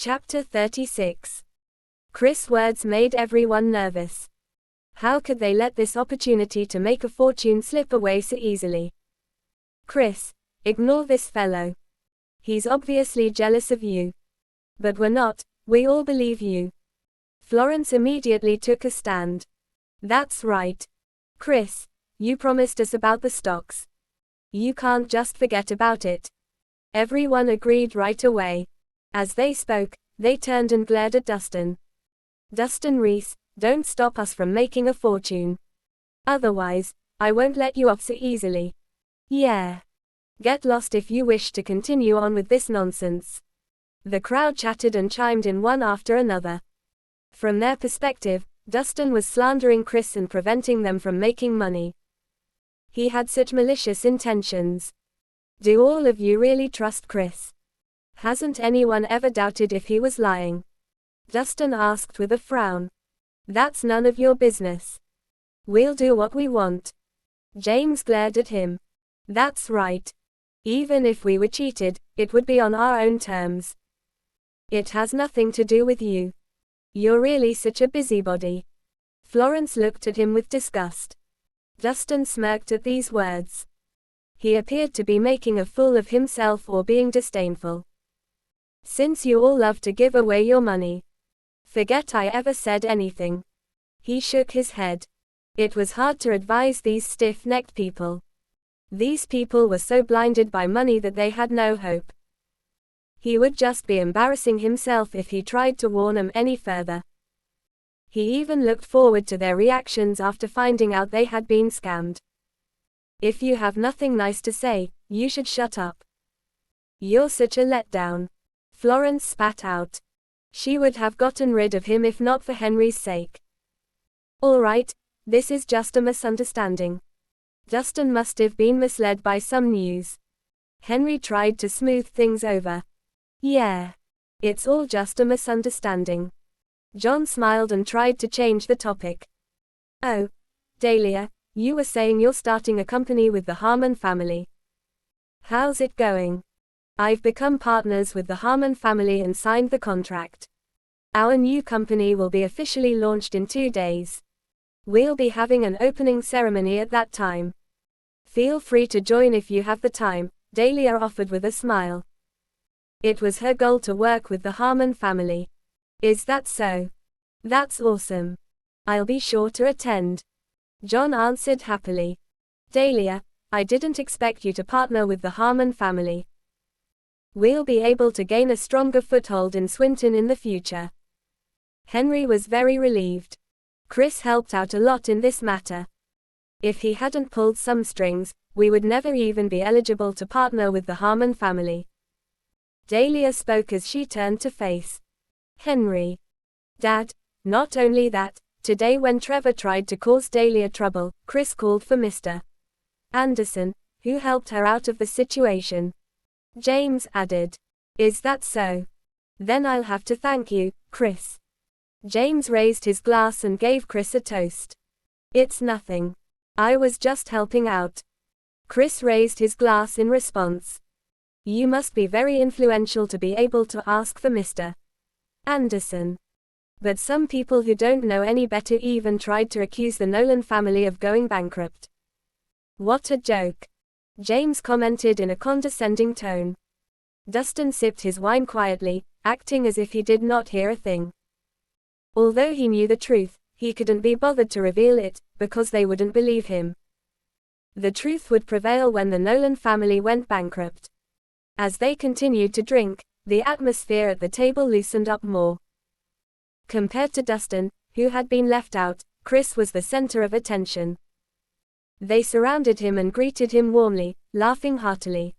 Chapter 36. Rhys' words made everyone nervous. How could they let this opportunity to make a fortune slip away so easily? Rhys, ignore this fellow. He's obviously jealous of you. But we're not, we all believe you. Florence immediately took a stand. That's right. Rhys, you promised us about the stocks. You can't just forget about it. Everyone agreed right away. As they spoke, they turned and glared at Dustin. Dustin Rhys, don't stop us from making a fortune. Otherwise, I won't let you off so easily. Yeah. Get lost if you wish to continue on with this nonsense. The crowd chattered and chimed in one after another. From their perspective, Dustin was slandering Rhys and preventing them from making money. He had such malicious intentions. Do all of you really trust Rhys? Hasn't anyone ever doubted if he was lying? Dustin asked with a frown. That's none of your business. We'll do what we want. James glared at him. That's right. Even if we were cheated, it would be on our own terms. It has nothing to do with you. You're really such a busybody. Florence looked at him with disgust. Dustin smirked at these words. He appeared to be making a fool of himself or being disdainful. Since you all love to give away your money. Forget I ever said anything. He shook his head. It was hard to advise these stiff-necked people. These people were so blinded by money that they had no hope. He would just be embarrassing himself if he tried to warn them any further. He even looked forward to their reactions after finding out they had been scammed. If you have nothing nice to say, you should shut up. You're such a letdown. Florence spat out. She would have gotten rid of him if not for Henry's sake. All right, this is just a misunderstanding. Dustin must have been misled by some news. Henry tried to smooth things over. Yeah. It's all just a misunderstanding. John smiled and tried to change the topic. Oh, Dahlia, you were saying you're starting a company with the Harmon family. How's it going? I've become partners with the Harmon family and signed the contract. Our new company will be officially launched in 2 days. We'll be having an opening ceremony at that time. Feel free to join if you have the time, Dahlia offered with a smile. It was her goal to work with the Harmon family. Is that so? That's awesome. I'll be sure to attend. John answered happily. Dahlia, I didn't expect you to partner with the Harmon family. We'll be able to gain a stronger foothold in Swinton in the future. Henry was very relieved. Rhys helped out a lot in this matter. If he hadn't pulled some strings, we would never even be eligible to partner with the Harmon family. Dahlia spoke as she turned to face Henry. Dad, not only that, today when Trevor tried to cause Dahlia trouble, Rhys called for Mr. Anderson, who helped her out of the situation. James added. Is that so? Then I'll have to thank you, Rhys. James raised his glass and gave Rhys a toast. It's nothing. I was just helping out. Rhys raised his glass in response. You must be very influential to be able to ask for Mr. Anderson. But some people who don't know any better even tried to accuse the Nolan family of going bankrupt. What a joke. James commented in a condescending tone. Dustin sipped his wine quietly, acting as if he did not hear a thing. Although he knew the truth, he couldn't be bothered to reveal it, because they wouldn't believe him. The truth would prevail when the Nolan family went bankrupt. As they continued to drink, the atmosphere at the table loosened up more. Compared to Dustin, who had been left out, Rhys was the center of attention. They surrounded him and greeted him warmly, laughing heartily.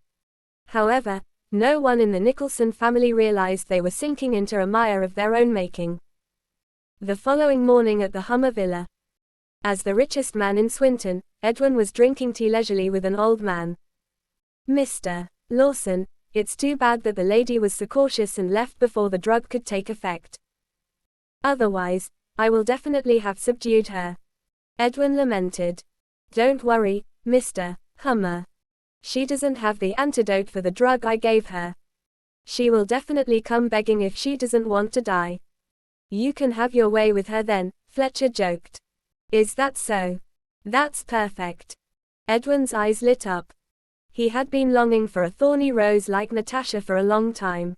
However, no one in the Nicholson family realized they were sinking into a mire of their own making. The following morning at the Hummer Villa. As the richest man in Swinton, Edwin was drinking tea leisurely with an old man. Mr. Lawson, it's too bad that the lady was so cautious and left before the drug could take effect. Otherwise, I will definitely have subdued her. Edwin lamented. Don't worry, Mr. Hummer. She doesn't have the antidote for the drug I gave her. She will definitely come begging if she doesn't want to die. You can have your way with her then, Fletcher joked. Is that so? That's perfect. Edwin's eyes lit up. He had been longing for a thorny rose like Natasha for a long time.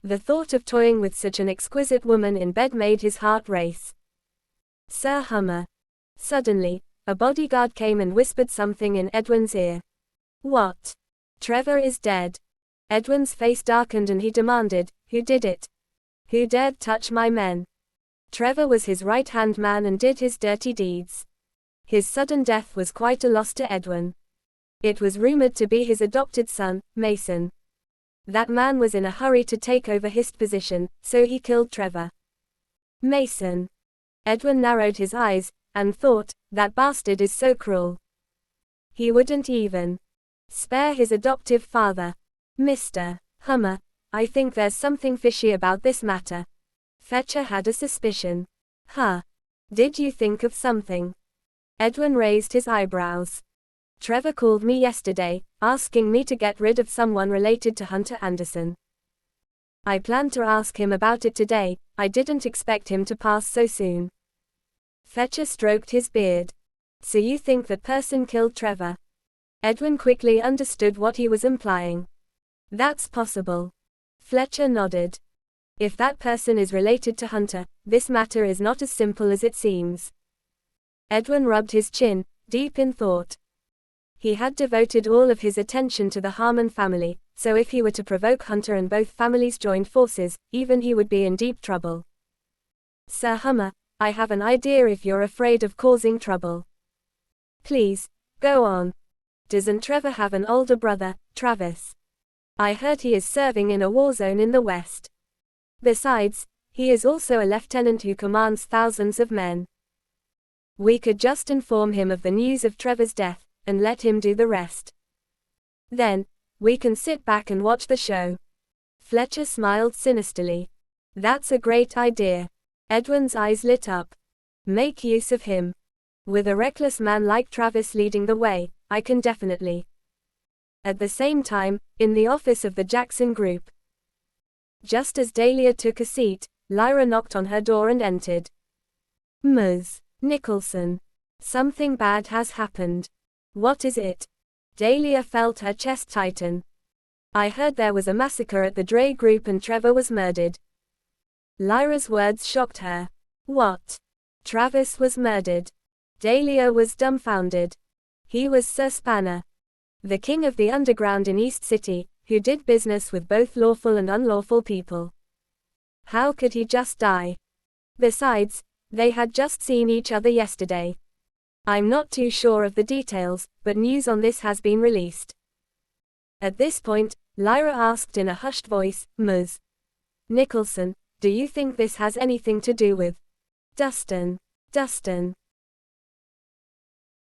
The thought of toying with such an exquisite woman in bed made his heart race. Sir Hummer. Suddenly, a bodyguard came and whispered something in Edwin's ear. What? Trevor is dead. Edwin's face darkened and he demanded, who did it? Who dared touch my men? Trevor was his right-hand man and did his dirty deeds. His sudden death was quite a loss to Edwin. It was rumored to be his adopted son, Mason. That man was in a hurry to take over his position, so he killed Trevor. Mason. Edwin narrowed his eyes, and thought, that bastard is so cruel. He wouldn't even spare his adoptive father. Mr. Hummer, I think there's something fishy about this matter. Fletcher had a suspicion. Huh? Did you think of something? Edwin raised his eyebrows. Trevor called me yesterday, asking me to get rid of someone related to Hunter Anderson. I planned to ask him about it today. I didn't expect him to pass so soon. Fletcher stroked his beard. So you think that person killed Trevor? Edwin quickly understood what he was implying. That's possible. Fletcher nodded. If that person is related to Hunter, this matter is not as simple as it seems. Edwin rubbed his chin, deep in thought. He had devoted all of his attention to the Harmon family, so if he were to provoke Hunter and both families joined forces, even he would be in deep trouble. Sir Hummer, I have an idea if you're afraid of causing trouble. Please, go on. Doesn't Trevor have an older brother, Travis? I heard he is serving in a war zone in the West. Besides, he is also a lieutenant who commands thousands of men. We could just inform him of the news of Trevor's death, and let him do the rest. Then, we can sit back and watch the show. Fletcher smiled sinisterly. That's a great idea. Edwin's eyes lit up. Make use of him. With a reckless man like Travis leading the way, I can definitely. At the same time, in the office of the Jackson Group. Just as Dahlia took a seat, Lyra knocked on her door and entered. Ms. Nicholson. Something bad has happened. What is it? Dahlia felt her chest tighten. I heard there was a massacre at the Dre Group and Trevor was murdered. Lyra's words shocked her. What? Travis was murdered. Dahlia was dumbfounded. He was Sir Spanner, the king of the underground in East City, who did business with both lawful and unlawful people. How could he just die? Besides, they had just seen each other yesterday. I'm not too sure of the details, but news on this has been released. At this point, Lyra asked in a hushed voice, Ms. Nicholson, do you think this has anything to do with Dustin? Dustin.